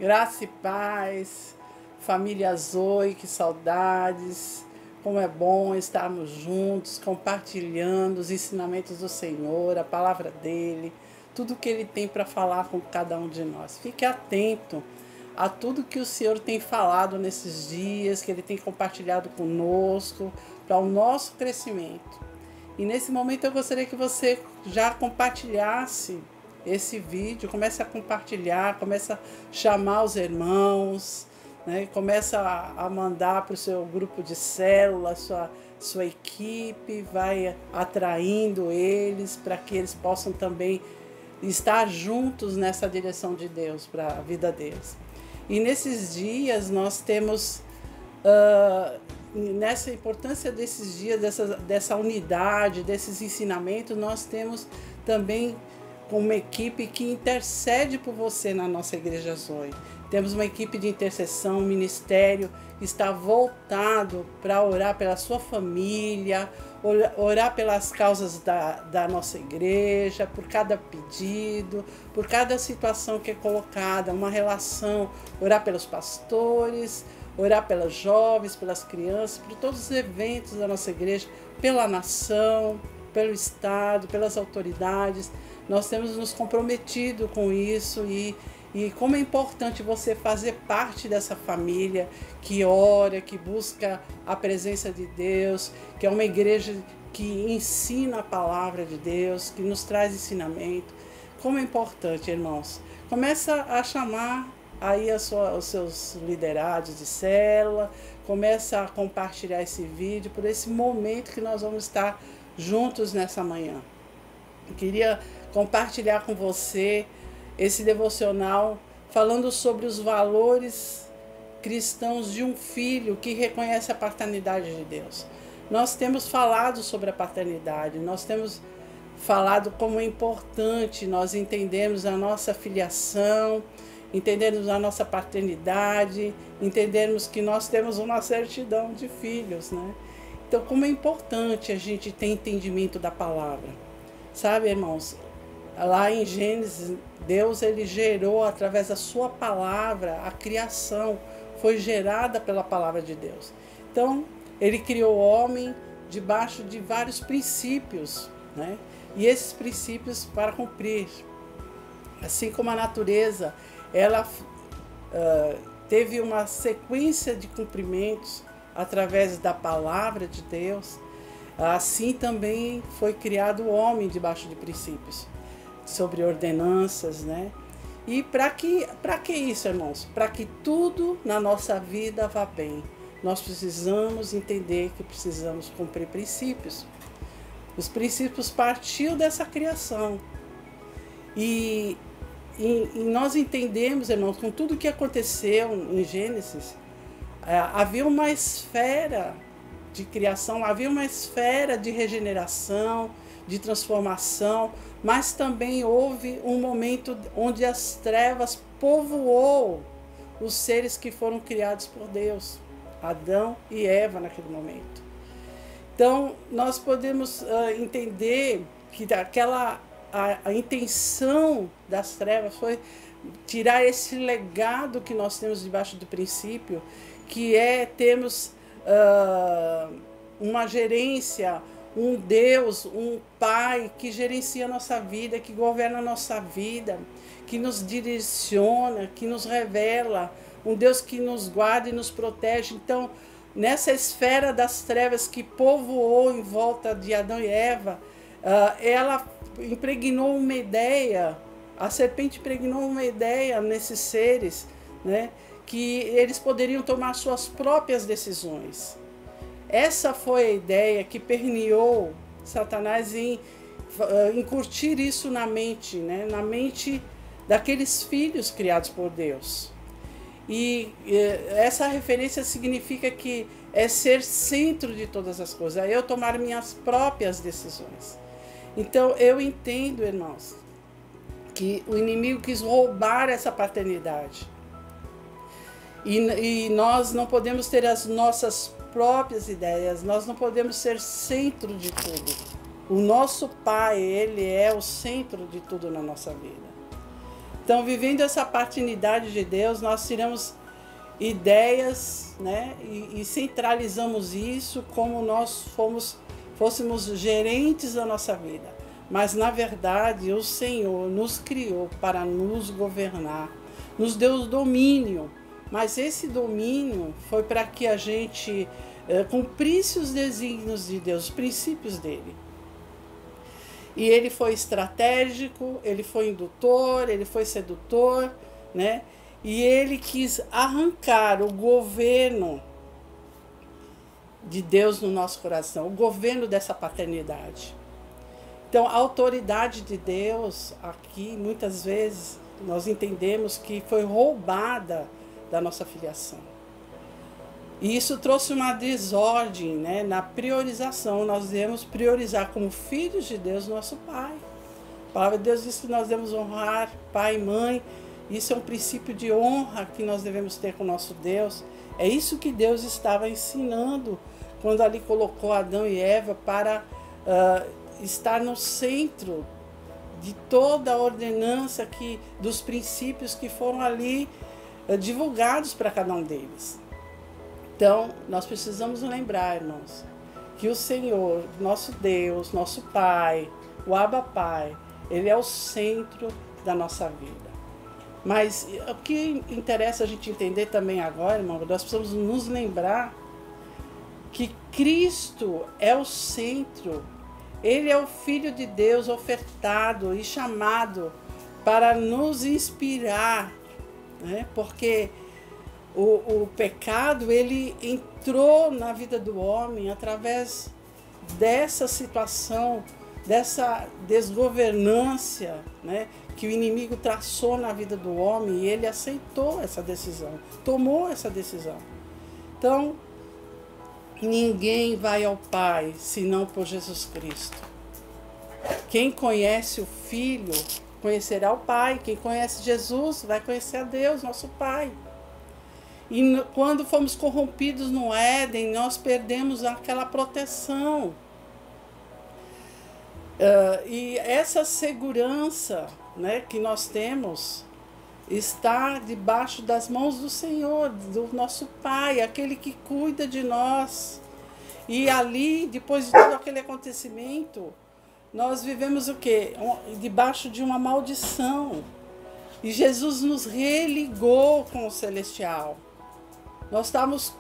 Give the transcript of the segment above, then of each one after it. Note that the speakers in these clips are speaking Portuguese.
Graça e paz, família Zoe, que saudades. Como é bom estarmos juntos, compartilhando os ensinamentos do Senhor, a palavra dele, tudo que ele tem para falar com cada um de nós. Fique atento a tudo que o Senhor tem falado nesses dias, que ele tem compartilhado conosco, para o nosso crescimento. E nesse momento eu gostaria que você já compartilhasse esse vídeo, comece a compartilhar, comece a chamar os irmãos, né? Começa a mandar para o seu grupo de célula, sua equipe, vai atraindo eles para que eles possam também estar juntos nessa direção de Deus, para a vida deles. E nesses dias nós temos, nessa importância desses dias, dessa unidade, desses ensinamentos, nós temos também uma equipe que intercede por você na nossa Igreja Zoe. Temos uma equipe de intercessão, um ministério que está voltado para orar pela sua família, orar pelas causas da nossa igreja, por cada pedido, por cada situação que é colocada, uma relação, orar pelos pastores, orar pelos jovens, pelas crianças, por todos os eventos da nossa igreja, pela nação, pelo Estado, pelas autoridades. Nós temos nos comprometido com isso e como é importante você fazer parte dessa família que ora, que busca a presença de Deus, que é uma igreja que ensina a palavra de Deus, que nos traz ensinamento. Como é importante, irmãos. Começa a chamar aí os seus liderados de célula, começa a compartilhar esse vídeo por esse momento que nós vamos estar juntos nessa manhã. Eu queria compartilhar com você esse devocional falando sobre os valores cristãos de um filho que reconhece a paternidade de Deus. Nós temos falado sobre a paternidade, nós temos falado como é importante nós entendermos a nossa filiação, entendermos a nossa paternidade, entendermos que nós temos uma certidão de filhos, né? Então, como é importante a gente ter entendimento da palavra. Sabe, irmãos, lá em Gênesis, Deus ele gerou através da sua palavra, a criação foi gerada pela palavra de Deus. Então, ele criou o homem debaixo de vários princípios, né? E esses princípios para cumprir. Assim como a natureza, ela teve uma sequência de cumprimentos através da palavra de Deus, assim também foi criado o homem debaixo de princípios, sobre ordenanças, né? E para que isso, irmãos? Para que tudo na nossa vida vá bem, nós precisamos entender que precisamos cumprir princípios. Os princípios partiu dessa criação. E nós entendemos, irmãos, com tudo que aconteceu em Gênesis, havia uma esfera de criação, havia uma esfera de regeneração, de transformação, mas também houve um momento onde as trevas povoou os seres que foram criados por Deus, Adão e Eva naquele momento. Então, nós podemos entender que a intenção das trevas foi tirar esse legado que nós temos debaixo do princípio, que é termos uma gerência, um Deus, um Pai que gerencia a nossa vida, que governa a nossa vida, que nos direciona, que nos revela, um Deus que nos guarda e nos protege. Então, nessa esfera das trevas que povoou em volta de Adão e Eva, ela impregnou uma ideia, a serpente impregnou uma ideia nesses seres, né, que eles poderiam tomar suas próprias decisões. Essa foi a ideia que permeou Satanás em incutir isso na mente, né, na mente daqueles filhos criados por Deus. E essa referência significa que é ser centro de todas as coisas, é eu tomar minhas próprias decisões. Então eu entendo, irmãos, que o inimigo quis roubar essa paternidade. E nós não podemos ter as nossas próprias ideias, nós não podemos ser centro de tudo. O nosso Pai, Ele é o centro de tudo na nossa vida. Então, vivendo essa paternidade de Deus, nós tiramos ideias, né, e centralizamos isso como nós fôssemos gerentes da nossa vida. Mas, na verdade, o Senhor nos criou para nos governar, nos deu domínio, mas esse domínio foi para que a gente cumprisse os desígnios de Deus, os princípios dele. E ele foi estratégico, ele foi indutor, ele foi sedutor, né? E ele quis arrancar o governo de Deus no nosso coração, o governo dessa paternidade. Então, a autoridade de Deus aqui, muitas vezes, nós entendemos que foi roubada da nossa filiação. E isso trouxe uma desordem, né, na priorização. Nós devemos priorizar como filhos de Deus nosso Pai. A palavra de Deus diz que nós devemos honrar pai e mãe. Isso é um princípio de honra que nós devemos ter com o nosso Deus. É isso que Deus estava ensinando quando ali colocou Adão e Eva para estar no centro de toda a ordenança dos princípios que foram ali divulgados para cada um deles. Então, nós precisamos lembrar, irmãos, que o Senhor, nosso Deus, nosso Pai, o Abba Pai, Ele é o centro da nossa vida. Mas o que interessa a gente entender também agora, irmão, nós precisamos nos lembrar que Cristo é o centro. Ele é o Filho de Deus ofertado e chamado para nos inspirar, né? Porque o pecado, ele entrou na vida do homem através dessa situação, dessa desgovernância, né, que o inimigo traçou na vida do homem, e ele aceitou essa decisão, tomou essa decisão. Então, ninguém vai ao Pai senão por Jesus Cristo. Quem conhece o Filho conhecerá o Pai. Quem conhece Jesus vai conhecer a Deus, nosso Pai. E quando fomos corrompidos no Éden, nós perdemos aquela proteção. E essa segurança, né, que nós temos está debaixo das mãos do Senhor, do nosso Pai, aquele que cuida de nós. E ali, depois de todo aquele acontecimento, nós vivemos o quê? Debaixo de uma maldição. E Jesus nos religou com o celestial. Nós estávamos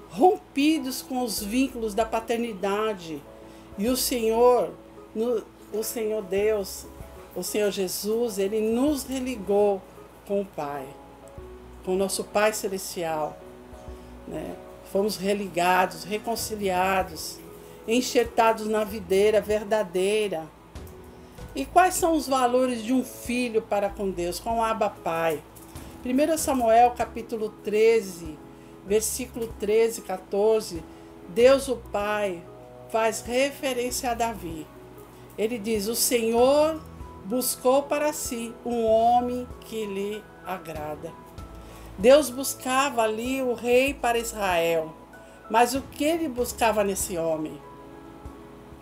rompidos com os vínculos da paternidade. E o Senhor Deus, o Senhor Jesus, Ele nos religou com o Pai, com o nosso Pai Celestial, né? Fomos religados, reconciliados, enxertados na videira verdadeira. E quais são os valores de um filho para com Deus, com o Abba Pai? 1 Samuel capítulo 13, versículo 13, 14, Deus o Pai faz referência a Davi. Ele diz: o Senhor buscou para si um homem que lhe agrada. Deus buscava ali o rei para Israel. Mas o que ele buscava nesse homem?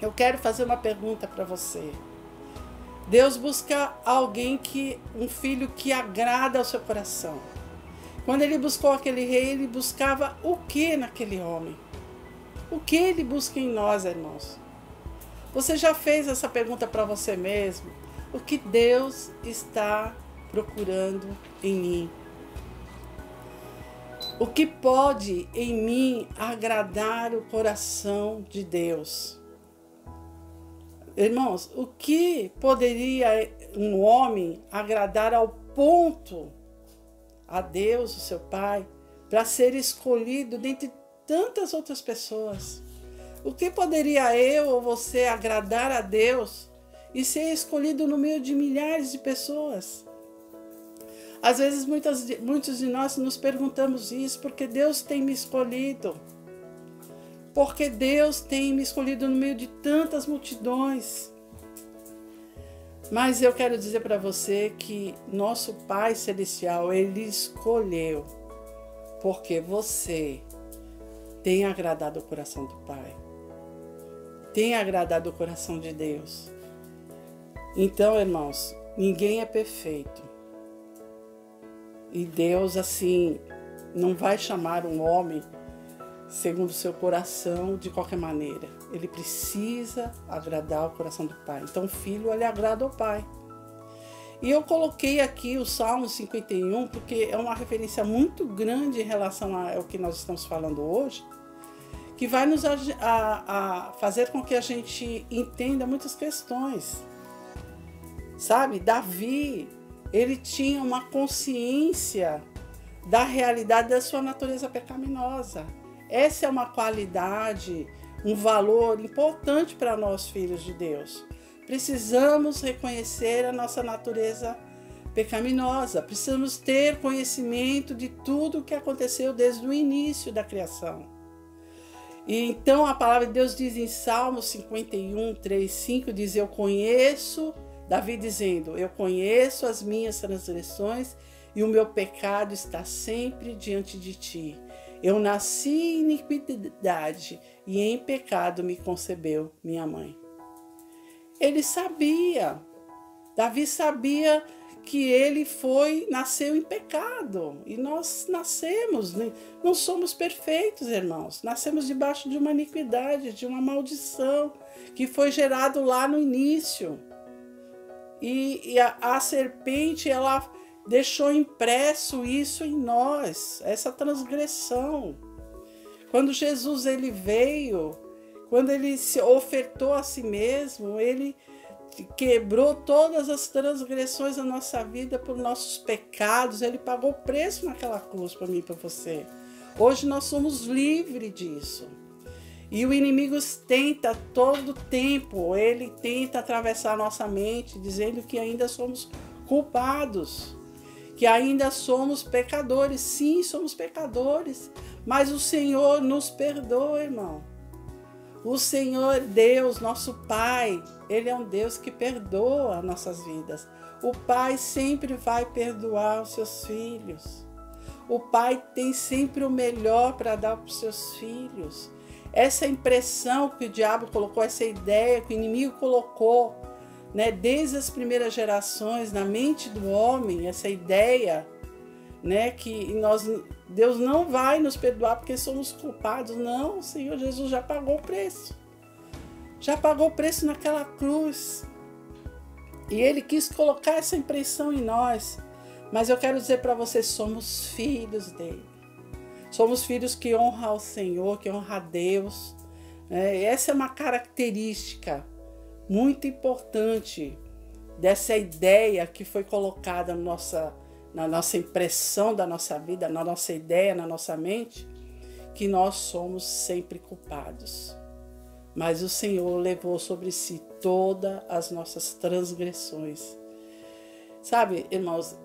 Eu quero fazer uma pergunta para você. Deus busca um filho que agrada ao seu coração. Quando ele buscou aquele rei, ele buscava o que naquele homem? O que ele busca em nós, irmãos? Você já fez essa pergunta para você mesmo? O que Deus está procurando em mim? O que pode em mim agradar o coração de Deus? Irmãos, o que poderia um homem agradar ao ponto a Deus, o seu Pai, para ser escolhido dentre tantas outras pessoas? O que poderia eu ou você agradar a Deus e ser escolhido no meio de milhares de pessoas? Às vezes, muitos de nós nos perguntamos isso: porque Deus tem me escolhido? Porque Deus tem me escolhido no meio de tantas multidões? Mas eu quero dizer para você que nosso Pai Celestial, Ele escolheu, porque você tem agradado o coração do Pai, tem agradado o coração de Deus. Então, irmãos, ninguém é perfeito. E Deus, assim, não vai chamar um homem segundo o seu coração de qualquer maneira. Ele precisa agradar o coração do Pai. Então o filho, ele agrada ao Pai. E eu coloquei aqui o Salmo 51, porque é uma referência muito grande em relação ao que nós estamos falando hoje, que vai nos a fazer com que a gente entenda muitas questões. Sabe, Davi, ele tinha uma consciência da realidade da sua natureza pecaminosa. Essa é uma qualidade, um valor importante para nós, filhos de Deus. Precisamos reconhecer a nossa natureza pecaminosa. Precisamos ter conhecimento de tudo o que aconteceu desde o início da criação. E então a palavra de Deus diz em Salmo 51, 3, 5, diz: eu conheço, Davi dizendo, eu conheço as minhas transgressões e o meu pecado está sempre diante de ti. Eu nasci em iniquidade e em pecado me concebeu minha mãe. Ele sabia, Davi sabia que ele nasceu em pecado. E nós nascemos, não somos perfeitos, irmãos. Nascemos debaixo de uma iniquidade, de uma maldição, que foi gerado lá no início. E a serpente, ela deixou impresso isso em nós, essa transgressão. Quando Jesus ele veio, quando ele se ofertou a si mesmo, ele quebrou todas as transgressões da nossa vida por nossos pecados. Ele pagou o preço naquela cruz para mim e para você. Hoje nós somos livres disso. E o inimigo tenta todo tempo, ele tenta atravessar a nossa mente, dizendo que ainda somos culpados, que ainda somos pecadores. Sim, somos pecadores, mas o Senhor nos perdoa, irmão. O Senhor Deus, nosso Pai, Ele é um Deus que perdoa nossas vidas. O Pai sempre vai perdoar os seus filhos. O Pai tem sempre o melhor para dar para os seus filhos. Essa impressão que o diabo colocou, essa ideia que o inimigo colocou, né, desde as primeiras gerações na mente do homem, essa ideia, né, que Deus não vai nos perdoar porque somos culpados. Não, o Senhor Jesus já pagou o preço. Já pagou o preço naquela cruz. E Ele quis colocar essa impressão em nós. Mas eu quero dizer para vocês, somos filhos dele. Somos filhos que honram ao Senhor, que honram a Deus. Essa é uma característica muito importante dessa ideia que foi colocada na nossa impressão da nossa vida, na nossa ideia, na nossa mente, que nós somos sempre culpados. Mas o Senhor levou sobre si todas as nossas transgressões. Sabe, irmãos,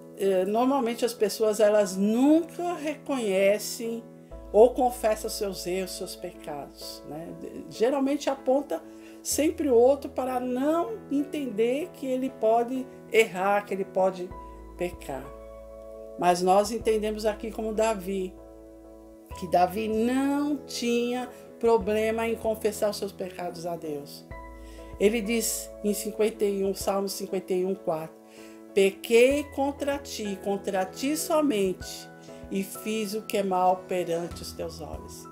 normalmente as pessoas, elas nunca reconhecem ou confessam seus erros, seus pecados, né? Geralmente aponta sempre o outro para não entender que ele pode errar, que ele pode pecar. Mas nós entendemos aqui como Davi, que Davi não tinha problema em confessar os seus pecados a Deus. Ele diz em Salmo 51, 4, pequei contra ti somente, e fiz o que é mal perante os teus olhos.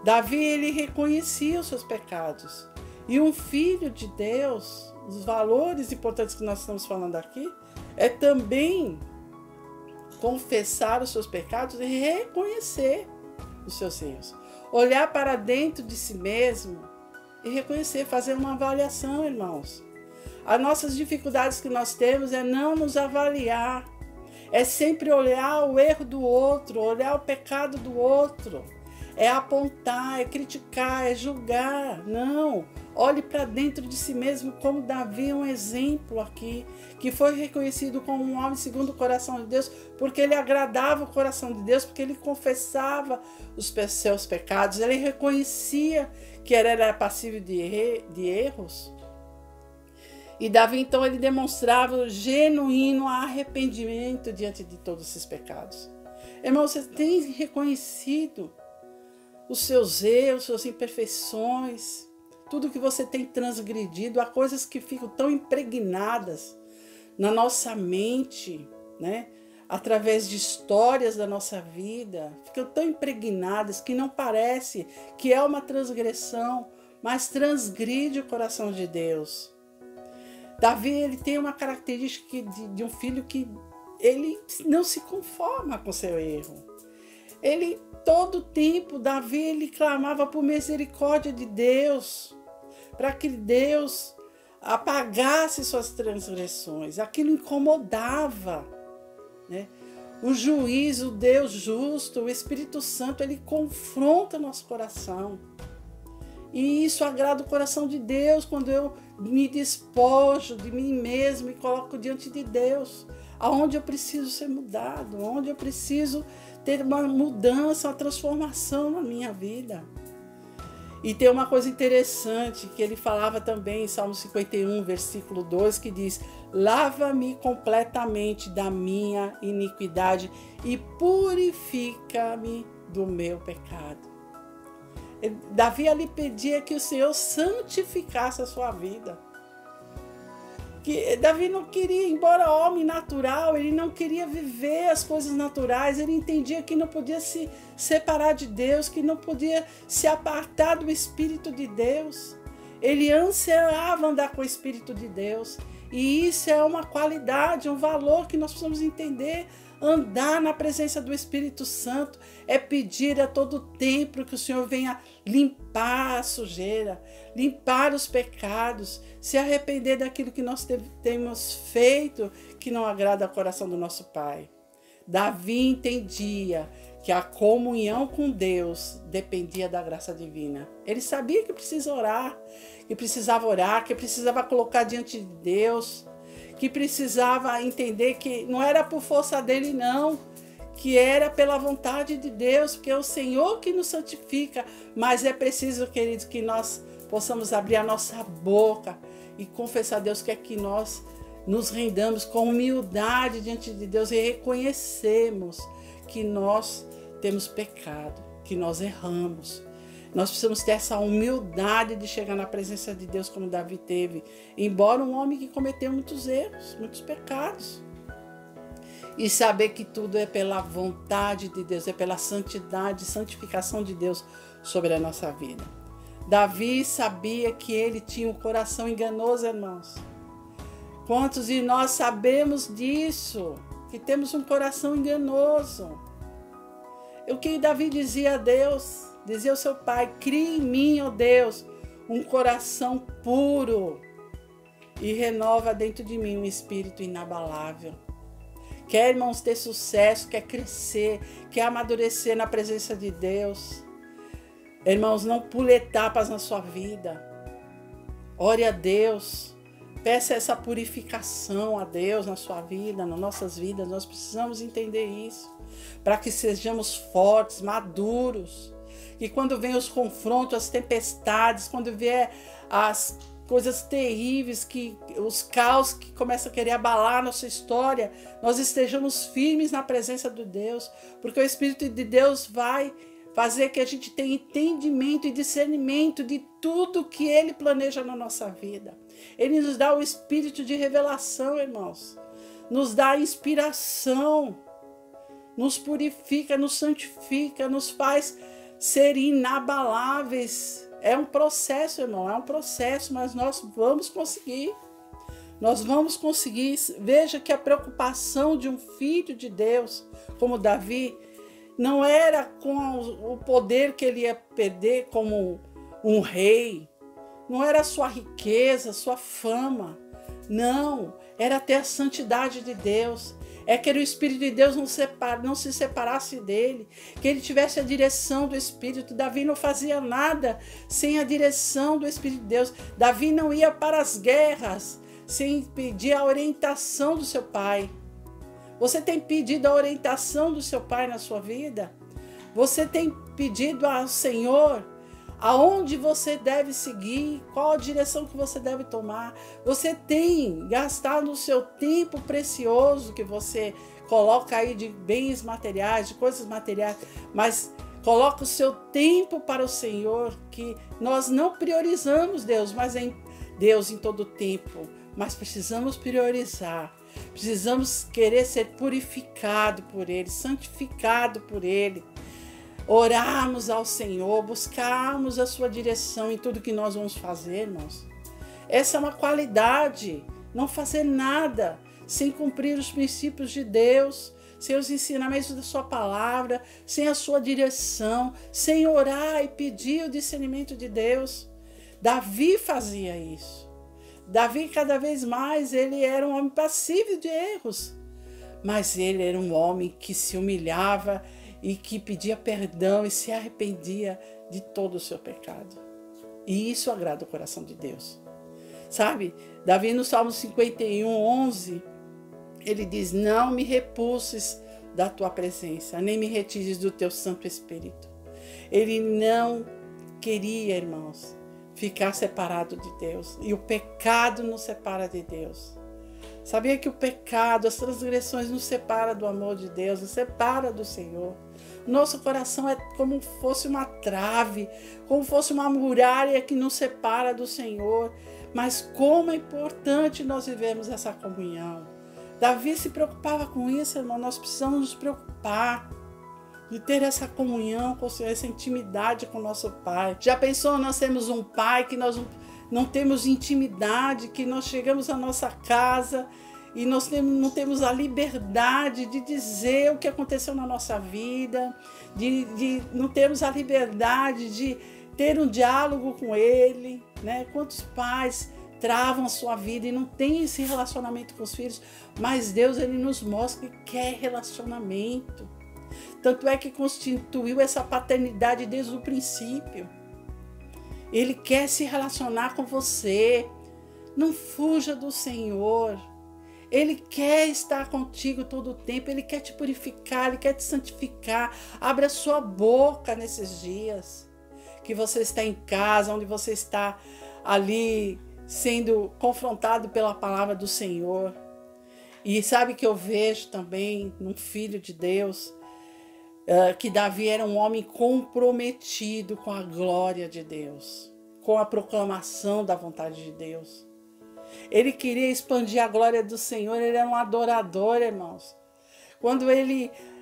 Davi, ele reconhecia os seus pecados. E um filho de Deus, os valores importantes que nós estamos falando aqui, é também confessar os seus pecados e reconhecer os seus erros. Olhar para dentro de si mesmo e reconhecer, fazer uma avaliação, irmãos. As nossas dificuldades que nós temos é não nos avaliar. É sempre olhar o erro do outro, olhar o pecado do outro. É apontar, é criticar, é julgar. Não. Olhe para dentro de si mesmo, como Davi é um exemplo aqui, que foi reconhecido como um homem segundo o coração de Deus, porque ele agradava o coração de Deus, porque ele confessava os seus pecados, ele reconhecia que ele era passível de erros. E Davi, então, ele demonstrava o genuíno arrependimento diante de todos esses pecados. Irmão, você tem reconhecido os seus erros, suas imperfeições, tudo que você tem transgredido, há coisas que ficam tão impregnadas na nossa mente, né? através de histórias da nossa vida, ficam tão impregnadas que não parece que é uma transgressão, mas transgride o coração de Deus. Davi, ele tem uma característica de um filho que ele não se conforma com seu erro. Ele, todo tempo, Davi, ele clamava por misericórdia de Deus, para que Deus apagasse suas transgressões. Aquilo incomodava, né? O juiz, o Deus justo, o Espírito Santo, ele confronta nosso coração. E isso agrada o coração de Deus quando eu me despojo de mim mesmo e coloco diante de Deus, aonde eu preciso ser mudado, onde eu preciso ter uma mudança, uma transformação na minha vida. E tem uma coisa interessante que ele falava também em Salmo 51, versículo 2, que diz: lava-me completamente da minha iniquidade e purifica-me do meu pecado. Davi ali pedia que o Senhor santificasse a sua vida. Que Davi não queria, embora homem natural, ele não queria viver as coisas naturais, ele entendia que não podia se separar de Deus, que não podia se apartar do Espírito de Deus. Ele ansiava andar com o Espírito de Deus. E isso é uma qualidade, um valor que nós precisamos entender. Andar na presença do Espírito Santo é pedir a todo tempo que o Senhor venha limpar a sujeira, limpar os pecados, se arrepender daquilo que nós temos feito que não agrada ao coração do nosso Pai. Davi entendia que a comunhão com Deus dependia da graça divina. Ele sabia que precisava orar, que precisava colocar diante de Deus, que precisava entender que não era por força dele não, que era pela vontade de Deus, porque é o Senhor que nos santifica, mas é preciso, queridos, que nós possamos abrir a nossa boca e confessar a Deus que é que nós nos rendamos com humildade diante de Deus e reconhecemos que nós temos pecado, que nós erramos. Nós precisamos ter essa humildade de chegar na presença de Deus como Davi teve, embora um homem que cometeu muitos erros, muitos pecados. E saber que tudo é pela vontade de Deus, é pela santidade, santificação de Deus sobre a nossa vida. Davi sabia que ele tinha um coração enganoso, irmãos. Quantos de nós sabemos disso? Que temos um coração enganoso. O que Davi dizia a Deus? Dizia ao seu pai: crie em mim, ó Deus, um coração puro e renova dentro de mim um espírito inabalável. Quer, irmãos, ter sucesso, quer crescer, quer amadurecer na presença de Deus. Irmãos, não pule etapas na sua vida. Ore a Deus. Peça essa purificação a Deus na sua vida, nas nossas vidas. Nós precisamos entender isso, para que sejamos fortes, maduros. E quando vem os confrontos, as tempestades, quando vier as coisas terríveis, os caos que começam a querer abalar a nossa história, nós estejamos firmes na presença de Deus, porque o Espírito de Deus vai fazer que a gente tenha entendimento e discernimento de tudo que Ele planeja na nossa vida. Ele nos dá o espírito de revelação, irmãos, nos dá inspiração, nos purifica, nos santifica, nos faz ser inabaláveis. É um processo, irmão, é um processo, mas nós vamos conseguir. Nós vamos conseguir. Veja que a preocupação de um filho de Deus, como Davi, não era com o poder que ele ia perder como um rei, não era sua riqueza, sua fama, não, era ter a santidade de Deus. É que o Espírito de Deus não se separasse dele, que ele tivesse a direção do Espírito. Davi não fazia nada sem a direção do Espírito de Deus. Davi não ia para as guerras sem pedir a orientação do seu pai. Você tem pedido a orientação do seu pai na sua vida? Você tem pedido ao Senhor aonde você deve seguir, qual a direção que você deve tomar? Você tem gastado o seu tempo precioso que você coloca aí de bens materiais, de coisas materiais, mas coloca o seu tempo para o Senhor, que nós não priorizamos Deus, mas em Deus em todo tempo. mas precisamos priorizar. Precisamos querer ser purificado por Ele, santificado por Ele. Orarmos ao Senhor, buscarmos a sua direção em tudo que nós vamos fazer, irmãos. Essa é uma qualidade, não fazer nada sem cumprir os princípios de Deus, sem os ensinamentos da sua palavra, sem a sua direção, sem orar e pedir o discernimento de Deus. Davi fazia isso. Davi, cada vez mais, ele era um homem passível de erros, mas ele era um homem que se humilhava e que pedia perdão e se arrependia de todo o seu pecado. E isso agrada o coração de Deus. Sabe, Davi no Salmo 51, 11, ele diz: não me repulses da tua presença, nem me retires do teu Santo Espírito. Ele não queria, irmãos, ficar separado de Deus. E o pecado nos separa de Deus. Sabia que o pecado, as transgressões nos separa do amor de Deus, nos separa do Senhor. Nosso coração é como fosse uma trave, como fosse uma muralha que nos separa do Senhor. Mas como é importante nós vivermos essa comunhão. Davi se preocupava com isso, irmão. Nós precisamos nos preocupar de ter essa comunhão com o Senhor, essa intimidade com o nosso Pai. Já pensou, nós temos um Pai que nós não temos intimidade, que nós chegamos à nossa casa e nós não temos a liberdade de dizer o que aconteceu na nossa vida, não temos a liberdade de ter um diálogo com Ele, né? Quantos pais travam a sua vida e não têm esse relacionamento com os filhos, mas Deus, Ele nos mostra que quer relacionamento. Tanto é que constituiu essa paternidade desde o princípio. Ele quer se relacionar com você. Não fuja do Senhor. Ele quer estar contigo todo o tempo. Ele quer te purificar, Ele quer te santificar. Abra a sua boca nesses dias que você está em casa, onde você está ali sendo confrontado pela palavra do Senhor. E sabe que eu vejo também num filho de Deus, que Davi era um homem comprometido com a glória de Deus, com a proclamação da vontade de Deus. Ele queria expandir a glória do Senhor, ele era um adorador, irmãos. Quando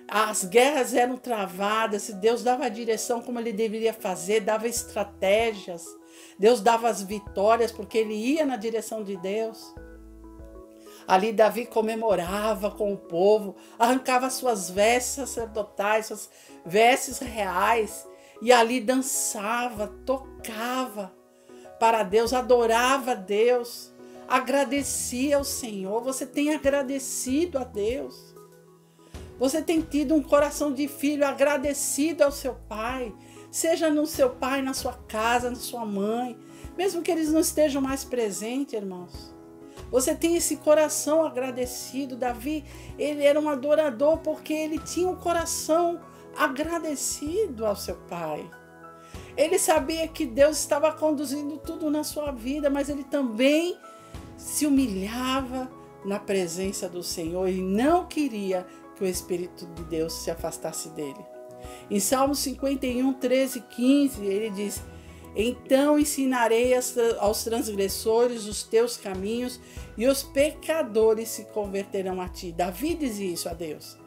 as guerras eram travadas, Deus dava a direção como ele deveria fazer, dava estratégias, Deus dava as vitórias, porque ele ia na direção de Deus. Ali Davi comemorava com o povo, arrancava suas vestes sacerdotais, suas vestes reais, e ali dançava, tocava para Deus, adorava a Deus, agradecia ao Senhor. Você tem agradecido a Deus? Você tem tido um coração de filho agradecido ao seu pai? Seja no seu pai, na sua casa, na sua mãe, mesmo que eles não estejam mais presentes, irmãos. Você tem esse coração agradecido. Davi, ele era um adorador porque ele tinha um coração agradecido ao seu pai. Ele sabia que Deus estava conduzindo tudo na sua vida, mas ele também se humilhava na presença do Senhor e não queria que o Espírito de Deus se afastasse dele. Em Salmo 51, 13 e 15, ele diz: então ensinarei aos transgressores os teus caminhos e os pecadores se converterão a ti. Davi dizia isso a Deus.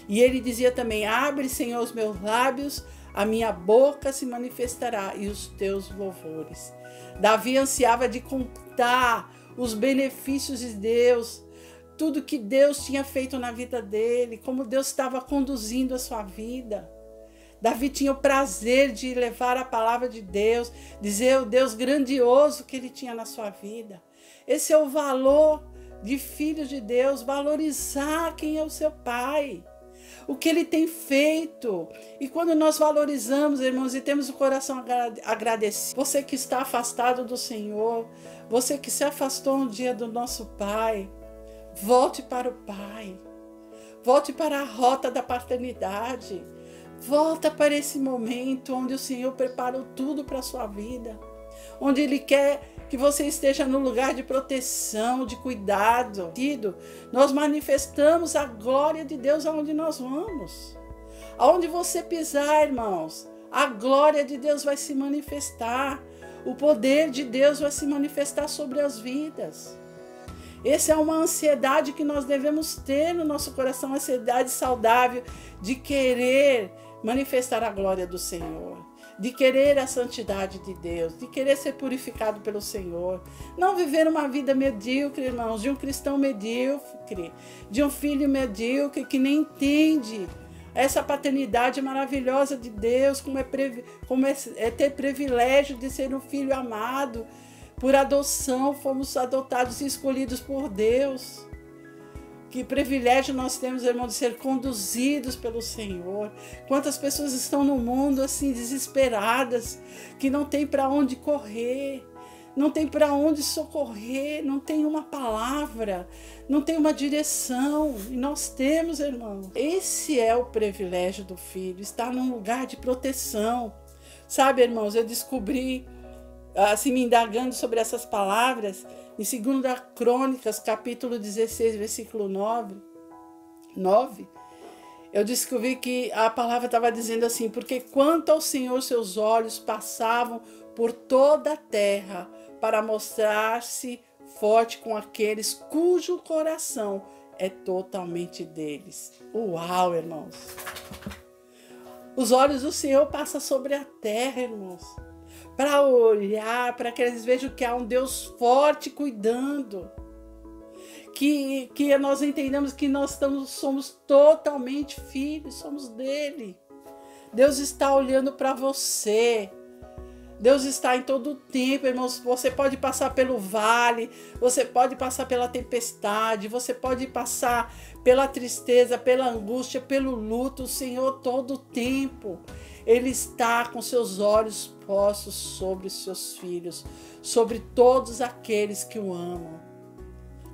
E ele dizia também: abre, Senhor, os meus lábios, a minha boca se manifestará e os teus louvores. Davi ansiava de contar os benefícios de Deus, tudo que Deus tinha feito na vida dele, como Deus estava conduzindo a sua vida. Davi tinha o prazer de levar a palavra de Deus, dizer o Deus grandioso que ele tinha na sua vida. Esse é o valor de filho de Deus, valorizar quem é o seu pai, o que ele tem feito. E quando nós valorizamos, irmãos, e temos o coração agradecido, você que está afastado do Senhor, você que se afastou um dia do nosso Pai, volte para o Pai, volte para a rota da paternidade. Volta para esse momento onde o Senhor preparou tudo para a sua vida, onde Ele quer que você esteja no lugar de proteção, de cuidado. Nós manifestamos a glória de Deus aonde nós vamos. Aonde você pisar, irmãos, a glória de Deus vai se manifestar. O poder de Deus vai se manifestar sobre as vidas. Essa é uma ansiedade que nós devemos ter no nosso coração, uma ansiedade saudável de querer manifestar a glória do Senhor, de querer a santidade de Deus, de querer ser purificado pelo Senhor. Não viver uma vida medíocre, irmãos, de um cristão medíocre, de um filho medíocre que nem entende essa paternidade maravilhosa de Deus, como é ter privilégio de ser um filho amado. Por adoção, fomos adotados e escolhidos por Deus. Que privilégio nós temos, irmão, de ser conduzidos pelo Senhor. Quantas pessoas estão no mundo assim desesperadas, que não tem para onde correr, não tem para onde socorrer, não tem uma palavra, não tem uma direção. E nós temos, irmão. Esse é o privilégio do filho, estar num lugar de proteção. Sabe, irmãos, eu descobri, assim, me indagando sobre essas palavras, em 2 Crônicas, capítulo 16, versículo 9, eu descobri que a palavra estava dizendo assim: porque quanto ao Senhor, seus olhos passavam por toda a terra para mostrar-se forte com aqueles cujo coração é totalmente deles. Uau, irmãos! Os olhos do Senhor passam sobre a terra, irmãos, para olhar, para que eles vejam que há um Deus forte cuidando. Que nós entendamos que nós somos totalmente filhos, somos dele. Deus está olhando para você. Deus está em todo o tempo, irmãos. Você pode passar pelo vale, você pode passar pela tempestade, você pode passar pela tristeza, pela angústia, pelo luto. O Senhor todo o tempo, Ele está com seus olhos postos sobre os seus filhos, sobre todos aqueles que o amam,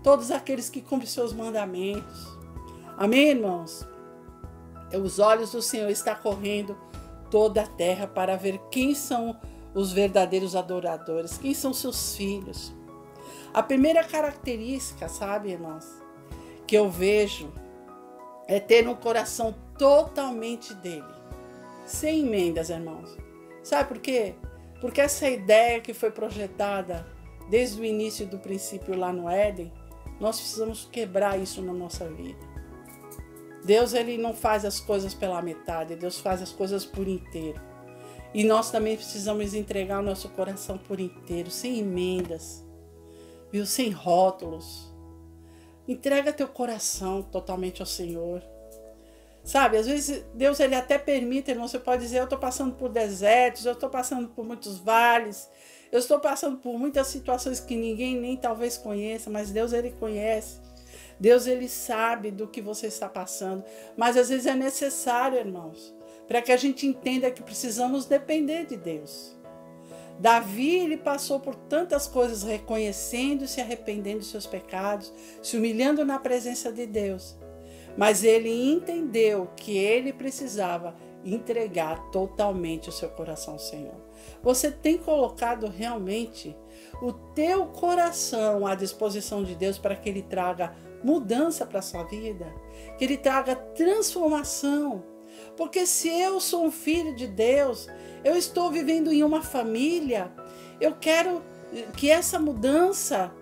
todos aqueles que cumprem seus mandamentos. Amém, irmãos? Os olhos do Senhor estão correndo toda a terra para ver quem são os verdadeiros adoradores, quem são seus filhos. A primeira característica, sabe, irmãos, que eu vejo é ter um coração totalmente dele, sem emendas, irmãos. Sabe por quê? Porque essa ideia que foi projetada desde o início do princípio lá no Éden, nós precisamos quebrar isso na nossa vida. Deus, ele não faz as coisas pela metade, Deus faz as coisas por inteiro. E nós também precisamos entregar o nosso coração por inteiro, sem emendas, viu? Sem rótulos. Entrega teu coração totalmente ao Senhor. Sabe, às vezes Deus, ele até permite, irmão, você pode dizer: eu estou passando por desertos, eu estou passando por muitos vales, eu estou passando por muitas situações que ninguém nem talvez conheça, mas Deus, ele conhece. Deus, ele sabe do que você está passando, mas às vezes é necessário, irmãos, para que a gente entenda que precisamos depender de Deus. Davi, ele passou por tantas coisas, reconhecendo e se arrependendo dos seus pecados, se humilhando na presença de Deus. Mas ele entendeu que ele precisava entregar totalmente o seu coração ao Senhor. Você tem colocado realmente o teu coração à disposição de Deus para que ele traga mudança para a sua vida? Que ele traga transformação? Porque se eu sou um filho de Deus, eu estou vivendo em uma família, eu quero que essa mudança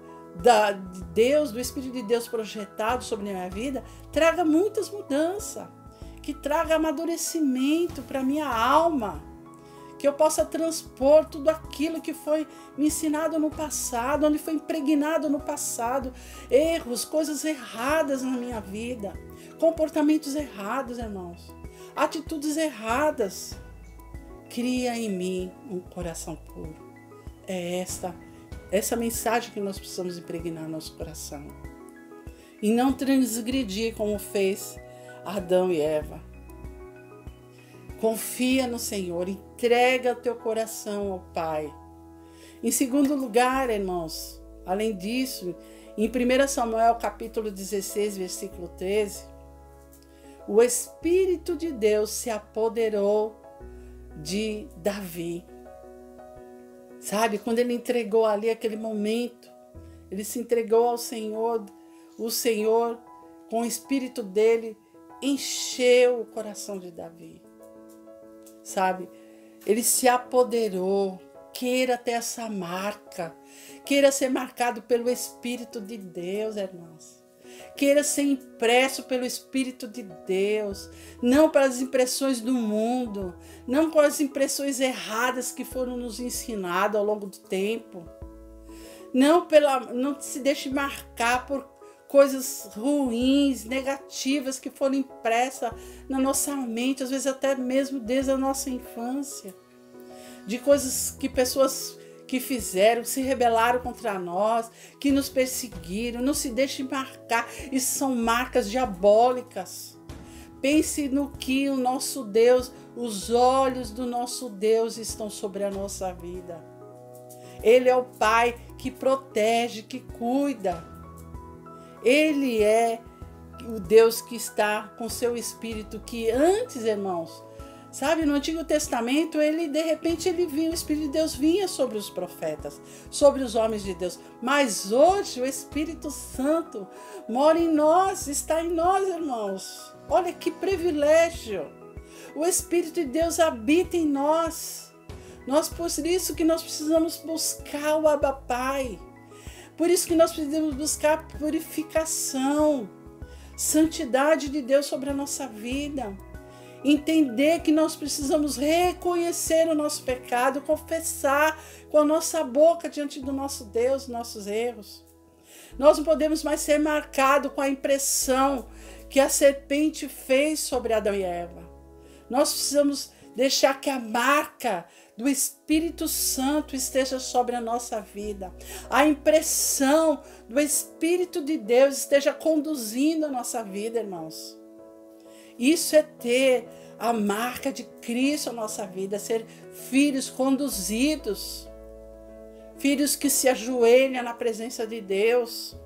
de Deus, do Espírito de Deus projetado sobre a minha vida, traga muitas mudanças, que traga amadurecimento para a minha alma, que eu possa transpor tudo aquilo que foi me ensinado no passado, onde foi impregnado no passado, erros, coisas erradas na minha vida, comportamentos errados, irmãos, atitudes erradas. Cria em mim um coração puro. É essa mensagem que nós precisamos impregnar no nosso coração. E não transgredir como fez Adão e Eva. Confia no Senhor, entrega o teu coração ao Pai. Em segundo lugar, irmãos, além disso, em 1 Samuel capítulo 16, versículo 13, o Espírito de Deus se apoderou de Davi. Sabe, quando ele entregou ali aquele momento, ele se entregou ao Senhor, o Senhor, com o Espírito dele, encheu o coração de Davi. Sabe, ele se apoderou. Queira ter essa marca Queira ser marcado pelo Espírito de Deus, irmãos. Queira ser impresso pelo Espírito de Deus, não pelas impressões do mundo, não com as impressões erradas que foram nos ensinadas ao longo do tempo. Não se deixe marcar por coisas ruins, negativas que foram impressas na nossa mente, às vezes até mesmo desde a nossa infância. De coisas que pessoas que fizeram, se rebelaram contra nós, que nos perseguiram. Não se deixe marcar, isso são marcas diabólicas. Pense no que o nosso Deus, os olhos do nosso Deus estão sobre a nossa vida. Ele é o Pai que protege, que cuida. Ele é o Deus que está com seu Espírito, que antes, irmãos, sabe, no Antigo Testamento, de repente o Espírito de Deus vinha sobre os profetas, sobre os homens de Deus. Mas hoje o Espírito Santo mora em nós, está em nós, irmãos. Olha que privilégio! O Espírito de Deus habita em nós. Por isso que nós precisamos buscar o Abba Pai. Por isso que nós precisamos buscar purificação, santidade de Deus sobre a nossa vida. Entender que nós precisamos reconhecer o nosso pecado, confessar com a nossa boca diante do nosso Deus nossos erros. Nós não podemos mais ser marcados com a impressão que a serpente fez sobre Adão e Eva. Nós precisamos deixar que a marca do Espírito Santo esteja sobre a nossa vida. A impressão do Espírito de Deus esteja conduzindo a nossa vida, irmãos. Isso é ter a marca de Cristo na nossa vida, ser filhos conduzidos, filhos que se ajoelham na presença de Deus.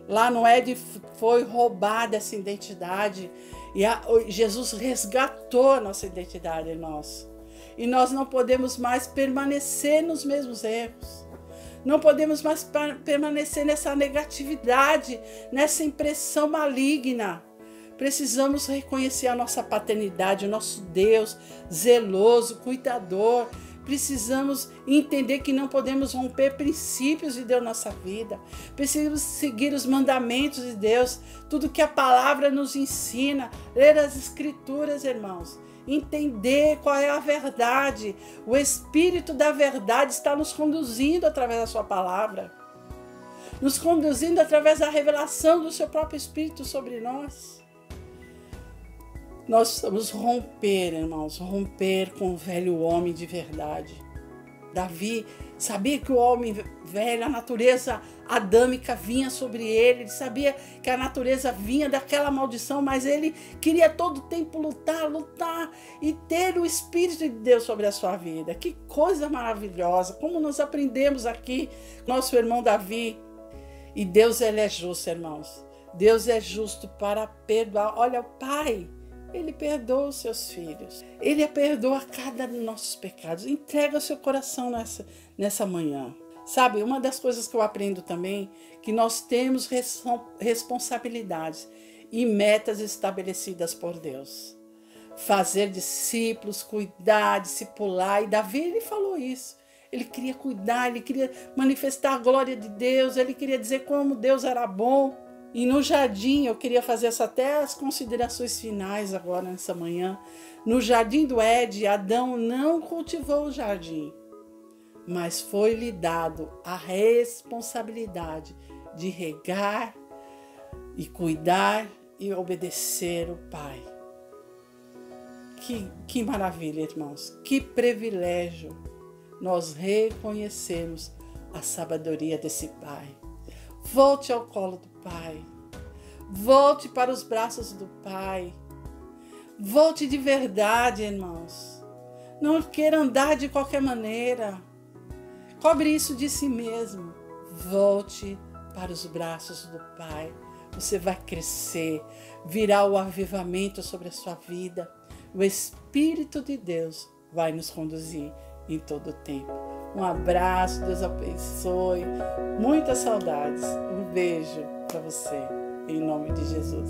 Lá no Éden foi roubada essa identidade e Jesus resgatou a nossa identidade, irmãos. E nós não podemos mais permanecer nos mesmos erros. Não podemos mais permanecer nessa negatividade, nessa impressão maligna. Precisamos reconhecer a nossa paternidade, o nosso Deus zeloso, cuidador. Precisamos entender que não podemos romper princípios de Deus na nossa vida. Precisamos seguir os mandamentos de Deus, tudo que a palavra nos ensina, ler as Escrituras, irmãos. Entender qual é a verdade. O Espírito da verdade está nos conduzindo através da sua palavra. Nos conduzindo através da revelação do seu próprio Espírito sobre nós. Nós precisamos romper, irmãos, romper com o velho homem de verdade. Davi sabia que o homem velho, a natureza adâmica vinha sobre ele. Ele sabia que a natureza vinha daquela maldição, mas ele queria todo o tempo lutar e ter o Espírito de Deus sobre a sua vida. Que coisa maravilhosa! Como nós aprendemos aqui com nosso irmão Davi. E Deus, ele é justo, irmãos. Deus é justo para perdoar. Olha, o Pai, Ele perdoa os seus filhos. Ele perdoa cada um dos nossos pecados. Entrega o seu coração nessa manhã. Sabe, uma das coisas que eu aprendo também, que nós temos responsabilidades e metas estabelecidas por Deus. Fazer discípulos, cuidar, discipular. E Davi, ele falou isso. Ele queria cuidar, ele queria manifestar a glória de Deus, ele queria dizer como Deus era bom. E no jardim, eu queria fazer até as considerações finais agora nessa manhã. No jardim do Éden, Adão não cultivou o jardim, mas foi-lhe dado a responsabilidade de regar e cuidar e obedecer o Pai. Que maravilha, irmãos, que privilégio nós reconhecemos a sabedoria desse Pai. Volte ao colo do Pai. Volte para os braços do Pai. Volte de verdade, irmãos. Não queira andar de qualquer maneira. Cobre isso de si mesmo. Volte para os braços do Pai. Você vai crescer. Virá o avivamento sobre a sua vida. O Espírito de Deus vai nos conduzir em todo o tempo. Um abraço, Deus abençoe. Muitas saudades. Um beijo para você, em nome de Jesus.